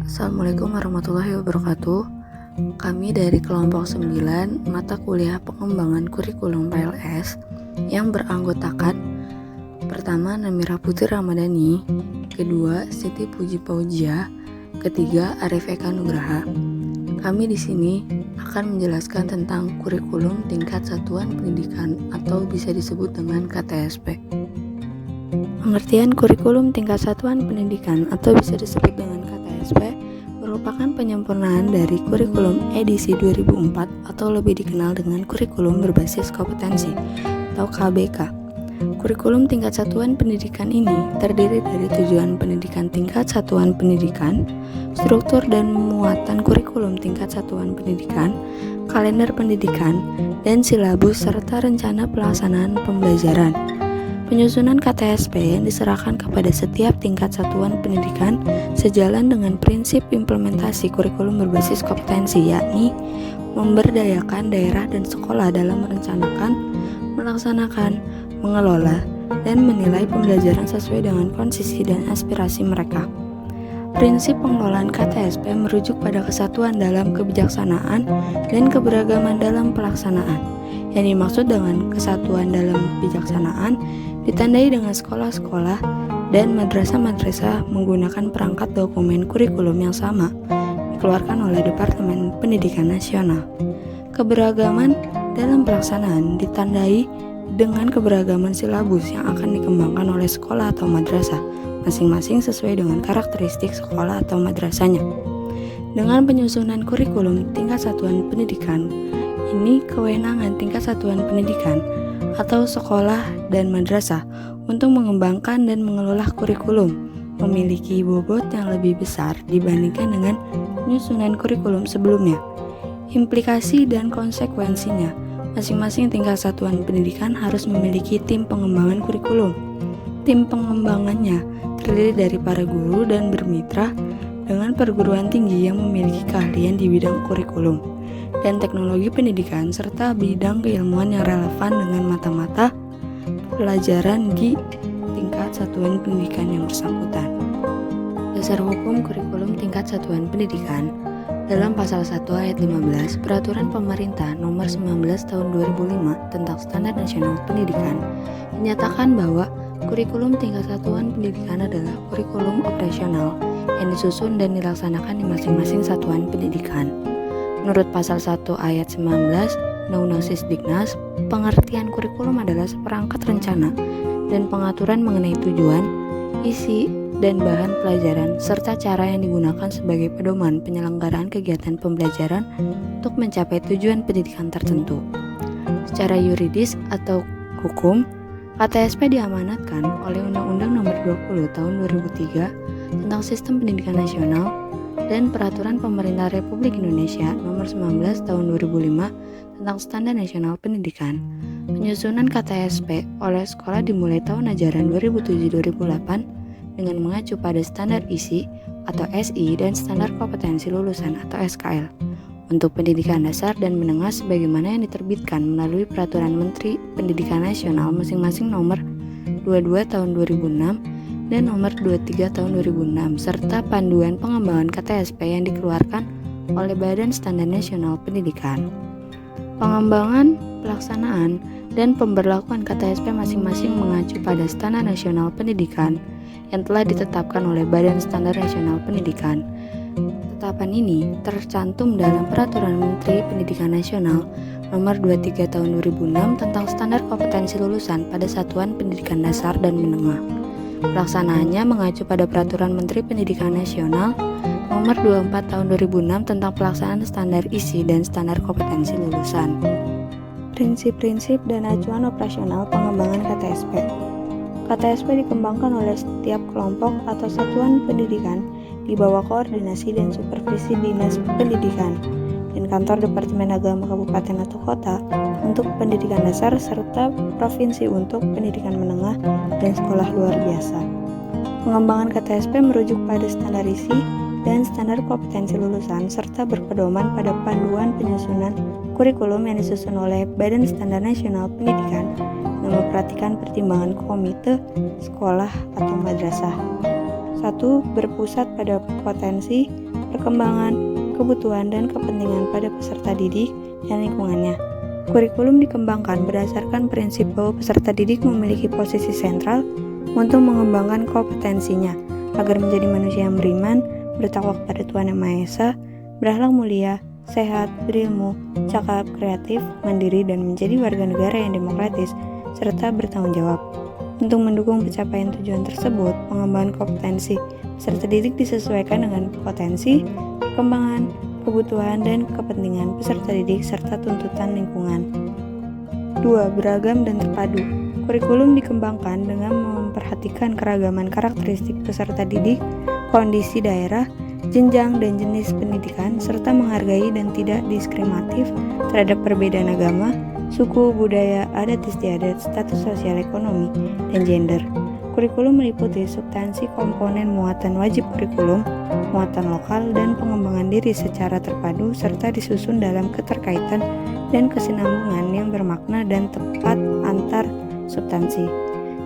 Assalamualaikum warahmatullahi wabarakatuh. Kami dari kelompok 9 mata kuliah pengembangan kurikulum PLS yang beranggotakan pertama Namira Putri Ramadhani, kedua Siti Puji Fauzia, ketiga Arif Eka Nugraha. Kami di sini akan menjelaskan tentang kurikulum tingkat satuan pendidikan atau bisa disebut dengan KTSP. Pengertian kurikulum tingkat satuan pendidikan atau bisa disebut dengan KTSP merupakan penyempurnaan dari kurikulum edisi 2004 atau lebih dikenal dengan kurikulum berbasis kompetensi atau KBK. Kurikulum tingkat satuan pendidikan ini terdiri dari tujuan pendidikan tingkat satuan pendidikan, struktur dan muatan kurikulum tingkat satuan pendidikan, kalender pendidikan, dan silabus serta rencana pelaksanaan pembelajaran. Penyusunan KTSP yang diserahkan kepada setiap tingkat satuan pendidikan sejalan dengan prinsip implementasi kurikulum berbasis kompetensi, yakni memberdayakan daerah dan sekolah dalam merencanakan, melaksanakan, mengelola, dan menilai pembelajaran sesuai dengan kondisi dan aspirasi mereka. Prinsip pengelolaan KTSP merujuk pada kesatuan dalam kebijaksanaan dan keberagaman dalam pelaksanaan. Yang dimaksud dengan kesatuan dalam kebijaksanaan ditandai dengan sekolah-sekolah dan madrasah-madrasah menggunakan perangkat dokumen kurikulum yang sama dikeluarkan oleh Departemen Pendidikan Nasional. Keberagaman dalam pelaksanaan ditandai dengan keberagaman silabus yang akan dikembangkan oleh sekolah atau madrasah masing-masing sesuai dengan karakteristik sekolah atau madrasahnya. Dengan penyusunan kurikulum tingkat satuan pendidikan, ini kewenangan tingkat satuan pendidikan atau sekolah dan madrasah untuk mengembangkan dan mengelola kurikulum memiliki bobot yang lebih besar dibandingkan dengan penyusunan kurikulum sebelumnya. Implikasi dan konsekuensinya, masing-masing tingkat satuan pendidikan harus memiliki tim pengembangan kurikulum. Tim pengembangannya terdiri dari para guru dan bermitra dengan perguruan tinggi yang memiliki keahlian di bidang kurikulum dan teknologi pendidikan serta bidang keilmuan yang relevan dengan mata-mata pelajaran di tingkat satuan pendidikan yang bersangkutan. Dasar hukum kurikulum tingkat satuan pendidikan dalam pasal 1 ayat 15 Peraturan Pemerintah Nomor 19 Tahun 2005 tentang Standar Nasional Pendidikan menyatakan bahwa kurikulum tingkat satuan pendidikan adalah kurikulum operasional yang disusun dan dilaksanakan di masing-masing satuan pendidikan. Menurut pasal 1 ayat 19 Undang-Undang Sisdiknas, pengertian kurikulum adalah seperangkat rencana dan pengaturan mengenai tujuan, isi, dan bahan pelajaran serta cara yang digunakan sebagai pedoman penyelenggaraan kegiatan pembelajaran untuk mencapai tujuan pendidikan tertentu. Secara yuridis atau hukum, KTSP diamanatkan oleh Undang-Undang Nomor 20 Tahun 2003 tentang Sistem Pendidikan Nasional dan Peraturan Pemerintah Republik Indonesia Nomor 19 Tahun 2005 tentang Standar Nasional Pendidikan. Penyusunan KTSP oleh sekolah dimulai tahun ajaran 2007-2008 dengan mengacu pada standar isi atau SI dan standar kompetensi lulusan atau SKL untuk pendidikan dasar dan menengah sebagaimana yang diterbitkan melalui Peraturan Menteri Pendidikan Nasional masing-masing Nomor 22 Tahun 2006 dan Nomor 23 Tahun 2006 serta Panduan Pengembangan KTSP yang dikeluarkan oleh Badan Standar Nasional Pendidikan. Pengembangan, pelaksanaan, dan pemberlakuan KTSP masing-masing mengacu pada Standar Nasional Pendidikan yang telah ditetapkan oleh Badan Standar Nasional Pendidikan. Tetapan ini tercantum dalam Peraturan Menteri Pendidikan Nasional Nomor 23 Tahun 2006 tentang Standar Kompetensi Lulusan pada Satuan Pendidikan Dasar dan Menengah. Pelaksanaannya mengacu pada Peraturan Menteri Pendidikan Nasional Nomor 24 Tahun 2006 tentang pelaksanaan standar isi dan standar kompetensi lulusan. Prinsip-prinsip dan acuan operasional pengembangan KTSP. KTSP dikembangkan oleh setiap kelompok atau satuan pendidikan di bawah koordinasi dan supervisi Dinas Pendidikan dan Kantor Departemen Agama Kabupaten atau Kota untuk pendidikan dasar serta provinsi untuk pendidikan menengah dan sekolah luar biasa. Pengembangan KTSP merujuk pada standar isi dan standar kompetensi lulusan serta berpedoman pada panduan penyusunan kurikulum yang disusun oleh Badan Standar Nasional Pendidikan yang memperhatikan pertimbangan komite sekolah atau madrasah. 1. Berpusat pada potensi perkembangan, kebutuhan, dan kepentingan pada peserta didik dan lingkungannya. Kurikulum dikembangkan berdasarkan prinsip bahwa peserta didik memiliki posisi sentral untuk mengembangkan kompetensinya agar menjadi manusia yang beriman, bertakwa kepada Tuhan Yang Maha Esa, berakhlak mulia, sehat, berilmu, cakap, kreatif, mandiri, dan menjadi warga negara yang demokratis serta bertanggung jawab. Untuk mendukung pencapaian tujuan tersebut, pengembangan kompetensi peserta didik disesuaikan dengan potensi, perkembangan, kebutuhan, dan kepentingan peserta didik serta tuntutan lingkungan. 2. Beragam dan terpadu. Kurikulum dikembangkan dengan memperhatikan keragaman karakteristik peserta didik, kondisi daerah, jenjang dan jenis pendidikan, serta menghargai dan tidak diskriminatif terhadap perbedaan agama, suku, budaya, adat istiadat, status sosial ekonomi, dan gender. Kurikulum meliputi substansi komponen muatan wajib kurikulum, muatan lokal, dan pengembangan diri secara terpadu serta disusun dalam keterkaitan dan kesinambungan yang bermakna dan tepat antar substansi.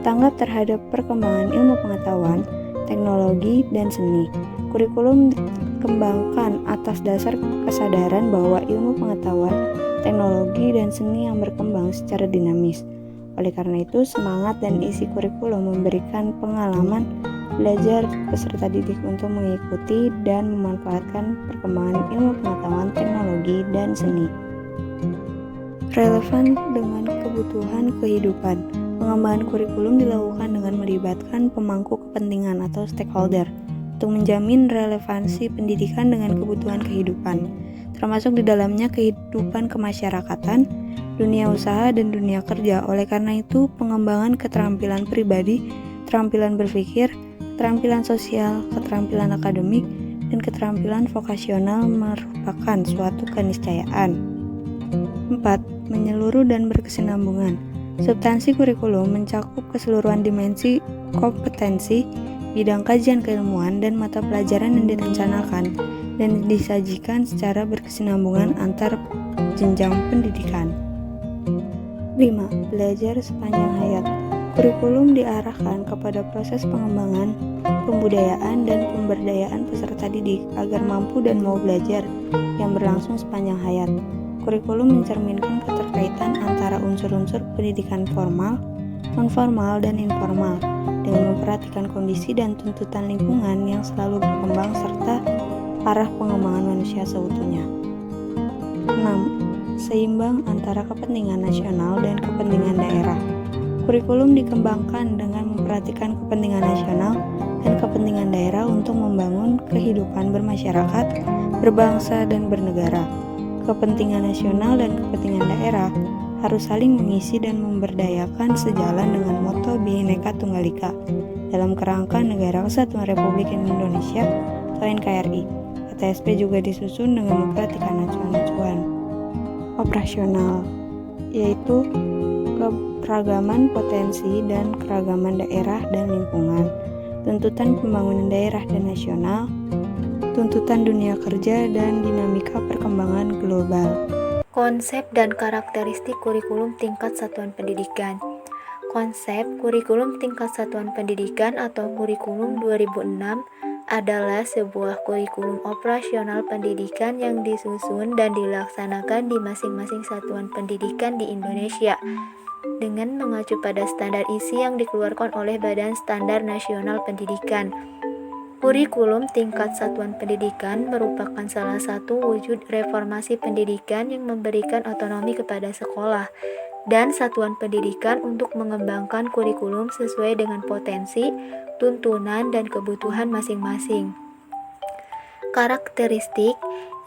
Tanggap terhadap perkembangan ilmu pengetahuan, teknologi, dan seni. Kurikulum dikembangkan atas dasar kesadaran bahwa ilmu pengetahuan, teknologi, dan seni yang berkembang secara dinamis. Oleh karena itu, semangat dan isi kurikulum memberikan pengalaman belajar peserta didik untuk mengikuti dan memanfaatkan perkembangan ilmu pengetahuan, teknologi, dan seni. Relevan dengan kebutuhan kehidupan. Pengembangan kurikulum dilakukan dengan melibatkan pemangku kepentingan atau stakeholder untuk menjamin relevansi pendidikan dengan kebutuhan kehidupan, termasuk di dalamnya kehidupan kemasyarakatan, dunia usaha, dan dunia kerja. Oleh karena itu, pengembangan keterampilan pribadi, keterampilan berpikir, keterampilan sosial, keterampilan akademik, dan keterampilan vokasional merupakan suatu keniscayaan. 4. Menyeluruh dan berkesinambungan. Substansi kurikulum mencakup keseluruhan dimensi kompetensi, bidang kajian keilmuan, dan mata pelajaran yang direncanakan dan disajikan secara berkesinambungan antar jenjang pendidikan. 5. Belajar sepanjang hayat. Kurikulum diarahkan kepada proses pengembangan, pembudayaan, dan pemberdayaan peserta didik agar mampu dan mau belajar yang berlangsung sepanjang hayat. Kurikulum mencerminkan keterkaitan antara unsur-unsur pendidikan formal, non-formal, dan informal dengan memperhatikan kondisi dan tuntutan lingkungan yang selalu berkembang serta arah pengembangan manusia seutuhnya. 6. Seimbang antara kepentingan nasional dan kepentingan daerah. Kurikulum dikembangkan dengan memperhatikan kepentingan nasional dan kepentingan daerah untuk membangun kehidupan bermasyarakat, berbangsa, dan bernegara. Kepentingan nasional dan kepentingan daerah harus saling mengisi dan memberdayakan sejalan dengan moto Bhinneka Tunggal Ika dalam kerangka Negara Kesatuan Republik Indonesia atau NKRI. KTSP juga disusun dengan memperhatikan acuan-acuan operasional, yaitu keragaman potensi dan keragaman daerah dan lingkungan, tuntutan pembangunan daerah dan nasional, tuntutan dunia kerja, dan dinamika perkembangan global. Konsep dan karakteristik kurikulum tingkat satuan pendidikan. Konsep kurikulum tingkat satuan pendidikan atau kurikulum 2006 adalah sebuah kurikulum operasional pendidikan yang disusun dan dilaksanakan di masing-masing satuan pendidikan di Indonesia dengan mengacu pada standar isi yang dikeluarkan oleh Badan Standar Nasional Pendidikan. Kurikulum tingkat satuan pendidikan merupakan salah satu wujud reformasi pendidikan yang memberikan otonomi kepada sekolah dan satuan pendidikan untuk mengembangkan kurikulum sesuai dengan potensi, tuntunan, dan kebutuhan masing-masing. Karakteristik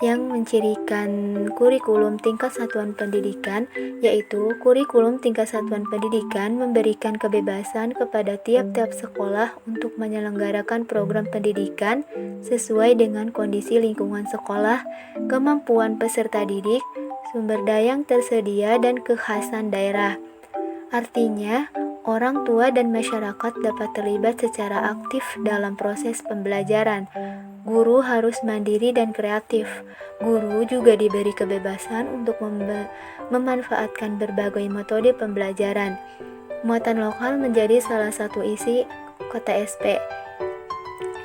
yang mencirikan kurikulum tingkat satuan pendidikan yaitu kurikulum tingkat satuan pendidikan memberikan kebebasan kepada tiap-tiap sekolah untuk menyelenggarakan program pendidikan sesuai dengan kondisi lingkungan sekolah, kemampuan peserta didik, sumber daya yang tersedia, dan kekhasan daerah. Artinya, orang tua dan masyarakat dapat terlibat secara aktif dalam proses pembelajaran. Guru harus mandiri dan kreatif. Guru juga diberi kebebasan untuk memanfaatkan berbagai metode pembelajaran. Muatan lokal menjadi salah satu isi KTSP,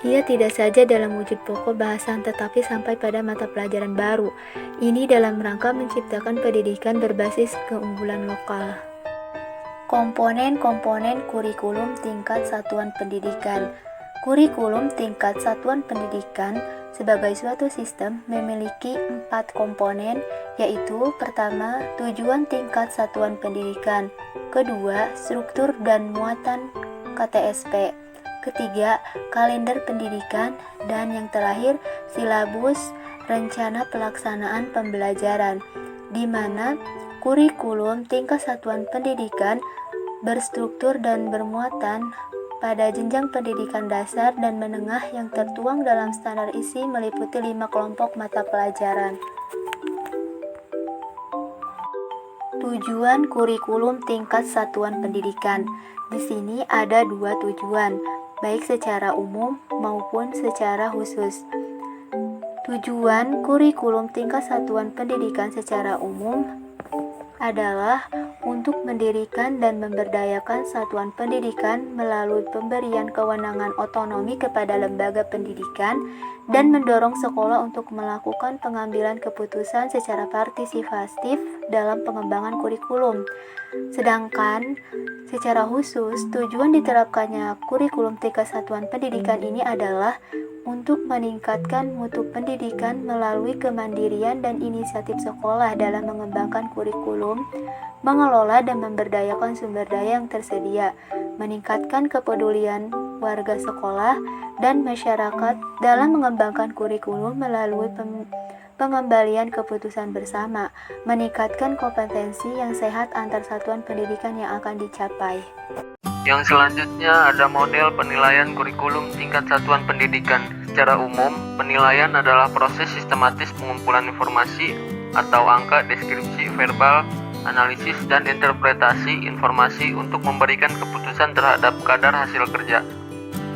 Ia tidak saja dalam wujud pokok bahasan tetapi sampai pada mata pelajaran baru. Ini dalam rangka menciptakan pendidikan berbasis keunggulan lokal. Komponen-komponen kurikulum tingkat satuan pendidikan. Kurikulum tingkat satuan pendidikan sebagai suatu sistem memiliki 4 komponen, yaitu pertama, tujuan tingkat satuan pendidikan, kedua, struktur dan muatan KTSP, ketiga, kalender pendidikan, dan yang terakhir, silabus, rencana pelaksanaan pembelajaran, di mana kurikulum tingkat satuan pendidikan berstruktur dan bermuatan pada jenjang pendidikan dasar dan menengah yang tertuang dalam standar isi meliputi 5 kelompok mata pelajaran. Tujuan kurikulum tingkat satuan pendidikan. Di sini ada 2 tujuan, baik secara umum maupun secara khusus. Tujuan kurikulum tingkat satuan pendidikan secara umum adalah untuk mendirikan dan memberdayakan satuan pendidikan melalui pemberian kewenangan otonomi kepada lembaga pendidikan dan mendorong sekolah untuk melakukan pengambilan keputusan secara partisipatif dalam pengembangan kurikulum. Sedangkan secara khusus, tujuan diterapkannya kurikulum tingkat satuan pendidikan ini adalah untuk meningkatkan mutu pendidikan melalui kemandirian dan inisiatif sekolah dalam mengembangkan kurikulum, mengelola dan memberdayakan sumber daya yang tersedia, meningkatkan kepedulian warga sekolah dan masyarakat dalam mengembangkan kurikulum melalui pengembalian keputusan bersama, meningkatkan kompetensi yang sehat antar satuan pendidikan yang akan dicapai. Yang selanjutnya ada model penilaian kurikulum tingkat satuan pendidikan. Secara umum, penilaian adalah proses sistematis pengumpulan informasi atau angka, deskripsi, verbal, analisis, dan interpretasi informasi untuk memberikan keputusan terhadap kadar hasil kerja.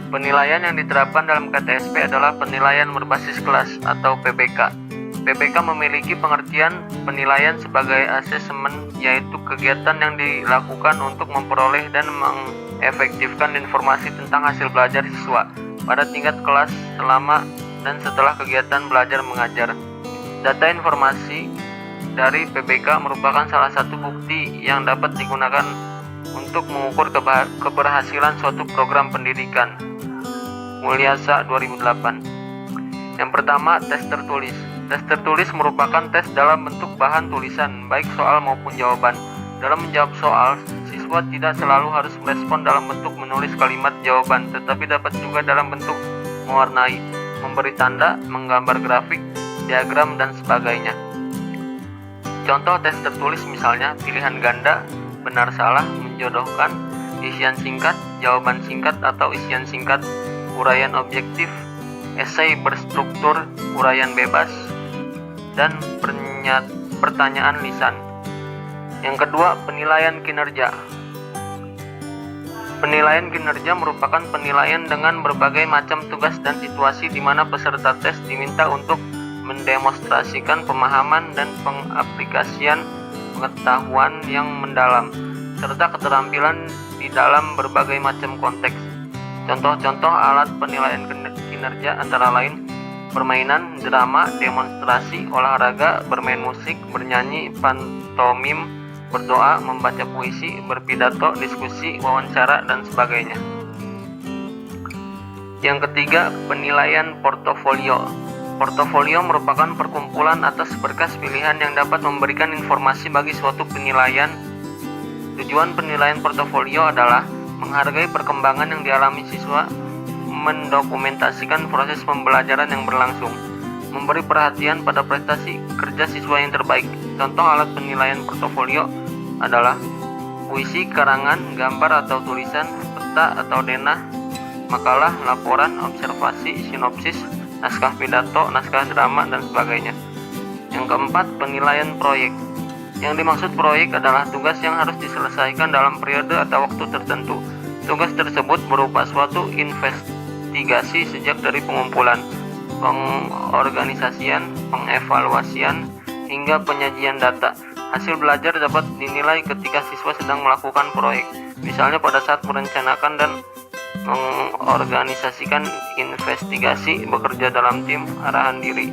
Penilaian yang diterapkan dalam KTSP adalah penilaian berbasis kelas atau PBK. PBK memiliki pengertian penilaian sebagai asesmen, yaitu kegiatan yang dilakukan untuk memperoleh dan mengefektifkan informasi tentang hasil belajar siswa pada tingkat kelas selama dan setelah kegiatan belajar mengajar. Data informasi dari PBK merupakan salah satu bukti yang dapat digunakan untuk mengukur keberhasilan suatu program pendidikan. Mulyasa 2008. Yang pertama, tes tertulis. Tes tertulis merupakan tes dalam bentuk bahan tulisan, baik soal maupun jawaban. Dalam menjawab soal, siswa tidak selalu harus merespon dalam bentuk menulis kalimat jawaban, tetapi dapat juga dalam bentuk mewarnai, memberi tanda, menggambar grafik, diagram, dan sebagainya. Contoh tes tertulis misalnya pilihan ganda, benar salah, menjodohkan, isian singkat, jawaban singkat atau isian singkat, uraian objektif, esai berstruktur, uraian bebas, dan pertanyaan lisan. Yang kedua, penilaian kinerja. Penilaian kinerja merupakan penilaian dengan berbagai macam tugas dan situasi di mana peserta tes diminta untuk mendemonstrasikan pemahaman dan pengaplikasian pengetahuan yang mendalam, serta keterampilan di dalam berbagai macam konteks. Contoh-contoh alat penilaian kinerja antara lain permainan, drama, demonstrasi, olahraga, bermain musik, bernyanyi, pantomim, berdoa, membaca puisi, berpidato, diskusi, wawancara, dan sebagainya. Yang ketiga, penilaian portofolio. Portofolio merupakan perkumpulan atas berkas pilihan yang dapat memberikan informasi bagi suatu penilaian. Tujuan penilaian portofolio adalah menghargai perkembangan yang dialami siswa, mendokumentasikan proses pembelajaran yang berlangsung, memberi perhatian pada prestasi kerja siswa yang terbaik. Contoh alat penilaian portofolio adalah puisi, karangan, gambar atau tulisan, peta atau denah, makalah, laporan, observasi, sinopsis, naskah pidato, naskah drama, dan sebagainya. Yang keempat, penilaian proyek. Yang dimaksud proyek adalah tugas yang harus diselesaikan dalam periode atau waktu tertentu. Tugas tersebut berupa suatu investigasi sejak dari pengumpulan, pengorganisasian, pengevaluasian, hingga penyajian data. Hasil belajar dapat dinilai ketika siswa sedang melakukan proyek, misalnya pada saat merencanakan dan mengorganisasikan investigasi, bekerja dalam tim, arahan diri.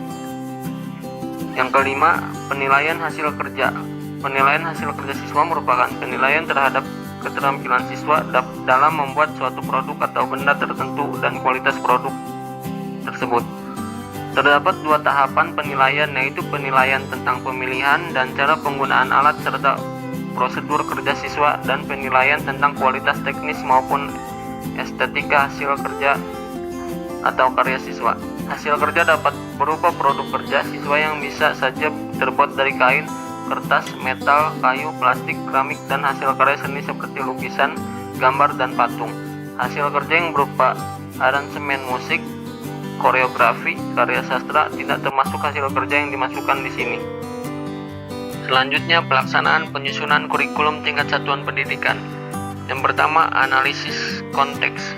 Yang kelima, penilaian hasil kerja. Penilaian hasil kerja siswa merupakan penilaian terhadap keterampilan siswa dalam membuat suatu produk atau benda tertentu dan kualitas produk tersebut. Terdapat 2 tahapan penilaian, yaitu penilaian tentang pemilihan dan cara penggunaan alat serta prosedur kerja siswa, dan penilaian tentang kualitas teknis maupun estetika hasil kerja atau karya siswa. Hasil kerja dapat berupa produk kerja siswa yang bisa saja terbuat dari kain, kertas, metal, kayu, plastik, keramik, dan hasil karya seni seperti lukisan, gambar, dan patung. Hasil kerja yang berupa aransemen musik, koreografi, karya sastra tidak termasuk hasil kerja yang dimasukkan di sini. Selanjutnya, pelaksanaan penyusunan kurikulum tingkat satuan pendidikan. Yang pertama, analisis konteks.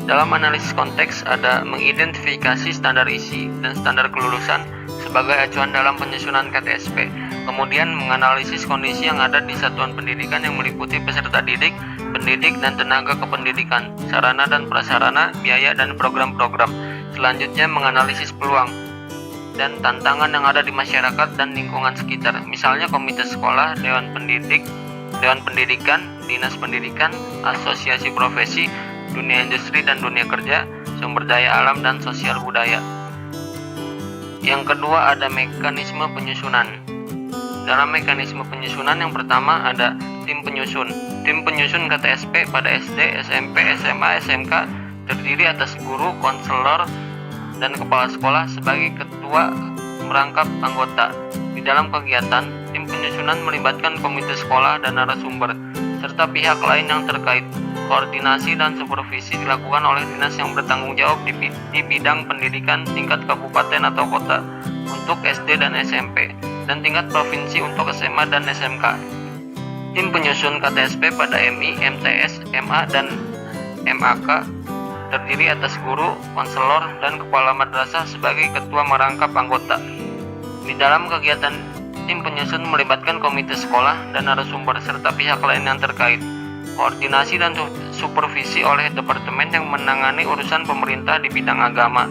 Dalam analisis konteks ada mengidentifikasi standar isi dan standar kelulusan sebagai acuan dalam penyusunan KTSP. Kemudian menganalisis kondisi yang ada di satuan pendidikan yang meliputi peserta didik, pendidik, dan tenaga kependidikan, sarana dan prasarana, biaya, dan program-program. Selanjutnya menganalisis peluang dan tantangan yang ada di masyarakat dan lingkungan sekitar, misalnya komite sekolah, dewan pendidikan, dinas pendidikan, asosiasi profesi, dunia industri dan dunia kerja, sumber daya alam, dan sosial budaya. Yang kedua ada mekanisme penyusunan. Dalam mekanisme penyusunan yang pertama ada tim penyusun. Tim penyusun KTSP pada SD, SMP, SMA, SMK terdiri atas guru, konselor, dan kepala sekolah sebagai ketua merangkap anggota. Di dalam kegiatan, tim penyusunan melibatkan komite sekolah dan narasumber, serta pihak lain yang terkait. Koordinasi dan supervisi dilakukan oleh dinas yang bertanggung jawab di bidang pendidikan tingkat kabupaten atau kota untuk SD dan SMP, dan tingkat provinsi untuk SMA dan SMK. Tim penyusun KTSP pada MI, MTS, MA, dan MAK terdiri atas guru, konselor, dan kepala madrasah sebagai ketua merangkap anggota. Di dalam kegiatan, tim penyusun melibatkan komite sekolah dan narasumber serta pihak lain yang terkait. Koordinasi dan supervisi oleh departemen yang menangani urusan pemerintah di bidang agama.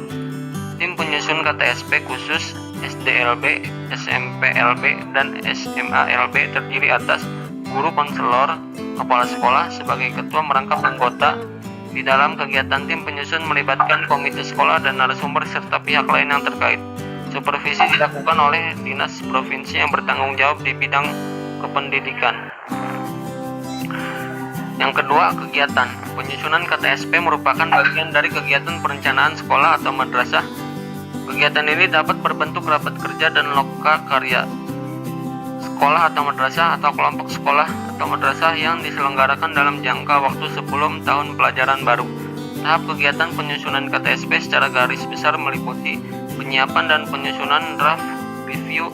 Tim penyusun KTSP khusus SDLB, SMPLB, dan SMALB terdiri atas guru, konselor, kepala sekolah sebagai ketua merangkap anggota. Di dalam kegiatan, tim penyusun melibatkan komite sekolah dan narasumber serta pihak lain yang terkait. Supervisi dilakukan oleh dinas provinsi yang bertanggung jawab di bidang kependidikan. Yang kedua, kegiatan. Penyusunan KTSP merupakan bagian dari kegiatan perencanaan sekolah atau madrasah. Kegiatan ini dapat berbentuk rapat kerja dan loka karya sekolah atau madrasah atau kelompok sekolah atau madrasah yang diselenggarakan dalam jangka waktu sebelum tahun pelajaran baru. Tahap kegiatan penyusunan KTSP secara garis besar meliputi penyiapan dan penyusunan draft, review,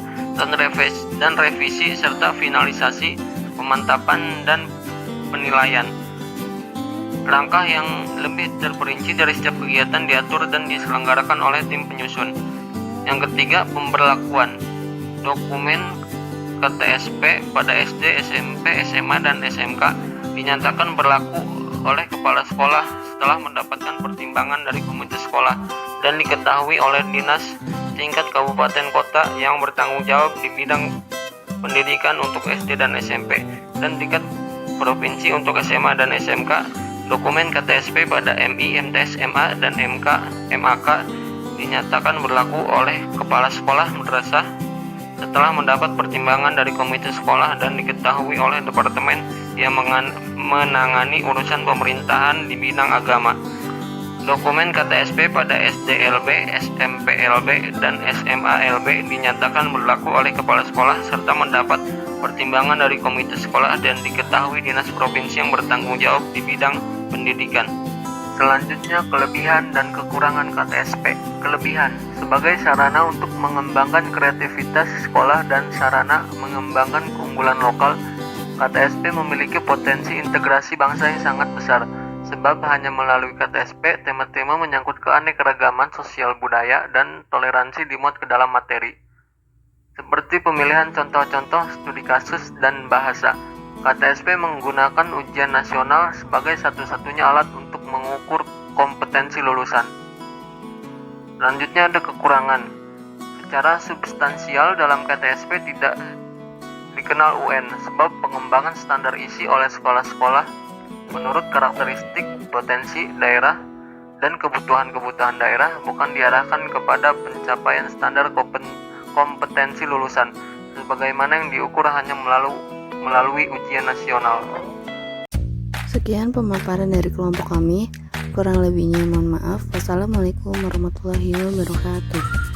dan revisi serta finalisasi, pemantapan, dan penilaian. Langkah yang lebih terperinci dari setiap kegiatan diatur dan diselenggarakan oleh tim penyusun. Yang ketiga, pemberlakuan. Dokumen KTSP pada SD, SMP, SMA, dan SMK dinyatakan berlaku oleh kepala sekolah setelah mendapatkan pertimbangan dari komite sekolah dan diketahui oleh dinas tingkat kabupaten kota yang bertanggung jawab di bidang pendidikan untuk SD dan SMP, dan tingkat provinsi untuk SMA dan SMK. Dokumen KTSP pada MI, MTS, MA, dan MK, MAK dinyatakan berlaku oleh kepala sekolah madrasah setelah mendapat pertimbangan dari komite sekolah dan diketahui oleh departemen yang menangani urusan pemerintahan di bidang agama. Dokumen KTSP pada SDLB, SMPLB, dan SMALB dinyatakan berlaku oleh kepala sekolah serta mendapat pertimbangan dari komite sekolah dan diketahui dinas provinsi yang bertanggung jawab di bidang pendidikan. Selanjutnya, kelebihan dan kekurangan KTSP. Kelebihan sebagai sarana untuk mengembangkan kreativitas sekolah dan sarana mengembangkan keunggulan lokal, KTSP memiliki potensi integrasi bangsa yang sangat besar. Sebab hanya melalui KTSP, tema-tema menyangkut keanekaragaman sosial budaya dan toleransi dimuat ke dalam materi. Seperti pemilihan contoh-contoh studi kasus dan bahasa, KTSP menggunakan ujian nasional sebagai satu-satunya alat untuk mengukur kompetensi lulusan. Selanjutnya ada kekurangan. Secara substansial dalam KTSP tidak dikenal UN sebab pengembangan standar isi oleh sekolah-sekolah menurut karakteristik, potensi daerah, dan kebutuhan daerah bukan diarahkan kepada pencapaian standar kompetensi lulusan sebagaimana yang diukur hanya melalui ujian nasional. Sekian pemaparan dari kelompok kami. Kurang lebihnya mohon maaf. Wassalamualaikum warahmatullahi wabarakatuh.